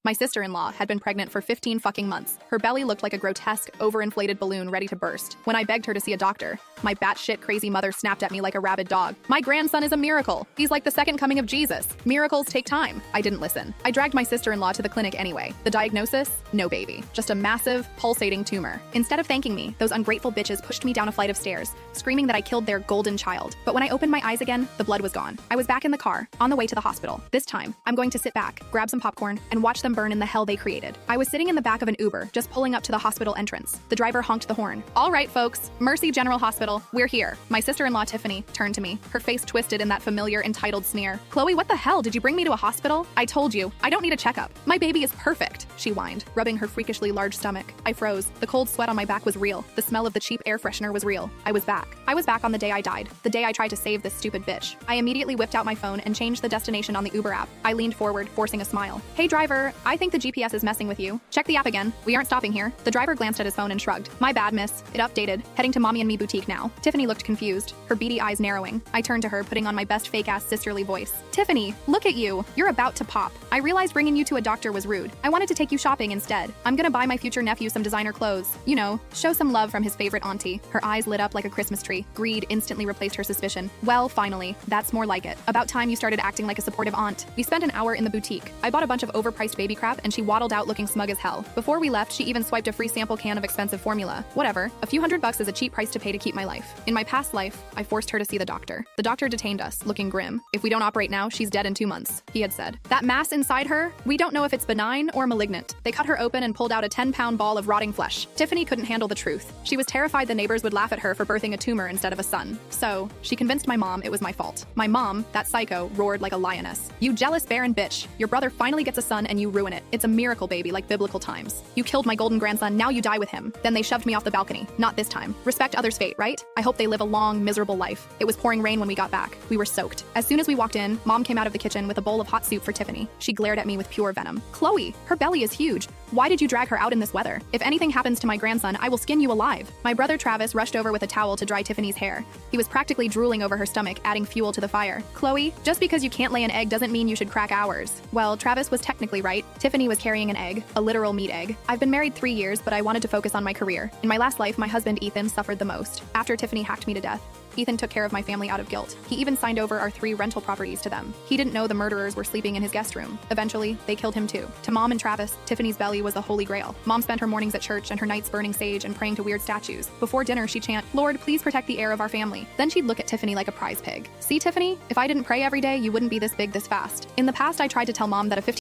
My sister-in-law had been pregnant for 15 fucking months. Her belly looked like a grotesque, overinflated balloon ready to burst. When I begged her to see a doctor, my batshit crazy mother snapped at me like a rabid dog. My grandson is a miracle. He's like the second coming of Jesus. Miracles take time. I didn't listen. I dragged my sister-in-law to the clinic anyway. The diagnosis? No baby. Just a massive, pulsating tumor. Instead of thanking me, those ungrateful bitches pushed me down a flight of stairs, screaming that I killed their golden child. But when I opened my eyes again, the blood was gone. I was back in the car, on the way to the hospital. This time, I'm going to sit back, grab some popcorn, and watch them burn in the hell they created. I was sitting in the back of an Uber, just pulling up to the hospital entrance. The driver honked the horn. All right, folks, Mercy General Hospital, we're here. My sister-in-law, Tiffany, turned to me, her face twisted in that familiar entitled sneer. Chloe, what the hell? Did you bring me to a hospital? I told you, I don't need a checkup. My baby is perfect, she whined, rubbing her freakishly large stomach. I froze. The cold sweat on my back was real. The smell of the cheap air freshener was real. I was back. I was back on the day I died, the day I tried to save this stupid bitch. I immediately whipped out my phone and changed the destination on the Uber app. I leaned forward, forcing a smile. Hey driver, I think the GPS is messing with you. Check the app again. We aren't stopping here. The driver glanced at his phone and shrugged. My bad, miss. It updated. Heading to Mommy and Me boutique now. Tiffany looked confused, her beady eyes narrowing. I turned to her, putting on my best fake-ass sisterly voice. Tiffany, look at you. You're about to pop. I realized bringing you to a doctor was rude. I wanted to take you shopping instead. I'm gonna buy my future nephew some designer clothes. You know, show some love from his favorite auntie. Her eyes lit up like a Christmas tree. Greed instantly replaced her suspicion. Well, finally. That's more like it. About time you started acting like a supportive aunt. We spent an hour in the boutique. I bought a bunch of overpriced baby crap and she waddled out looking smug as hell. Before we left, she even swiped a free sample can of expensive formula. Whatever. A few $100 is a cheap price to pay to keep my life. In my past life, I forced her to see the doctor. The doctor detained us, looking grim. If we don't operate now, she's dead in 2 months, he had said. That mass inside her, we don't know if it's benign or malignant. They cut her open and pulled out a 10-pound ball of rotting flesh. Tiffany couldn't handle the truth. She was terrified the neighbors would laugh at her for birthing a tumor instead of a son. So, she convinced my mom it was my fault. My mom, that psycho, roared like a lioness. You jealous barren bitch. Your brother finally gets a son and you ruin it. It's a miracle baby like biblical times. You killed my golden grandson, now you die with him. Then they shoved me off the balcony. Not this time. Respect others' fate, right? I hope they live a long, miserable life. It was pouring rain when we got back. We were soaked. As soon as we walked in, Mom came out of the kitchen with a bowl of hot soup for Tiffany. She glared at me with pure venom. Chloe, her belly is huge. Why did you drag her out in this weather? If anything happens to my grandson, I will skin you alive. My brother Travis rushed over with a towel to dry Tiffany's hair. He was practically drooling over her stomach, adding fuel to the fire. Chloe, just because you can't lay an egg doesn't mean you should crack ours. Well, Travis was technically right. Tiffany was carrying an egg, a literal meat egg. I've been married 3 years, but I wanted to focus on my career. In my last life, my husband Ethan suffered the most. After Tiffany hacked me to death, Ethan took care of my family out of guilt. He even signed over our 3 rental properties to them. He didn't know the murderers were sleeping in his guest room. Eventually, they killed him too. To Mom and Travis, Tiffany's belly was the holy grail. Mom spent her mornings at church and her nights burning sage and praying to weird statues. Before dinner, she'd chant, "Lord, please protect the heir of our family." Then she'd look at Tiffany like a prize pig. See, Tiffany? If I didn't pray every day, you wouldn't be this big this fast. In the past, I tried to tell Mom that a 15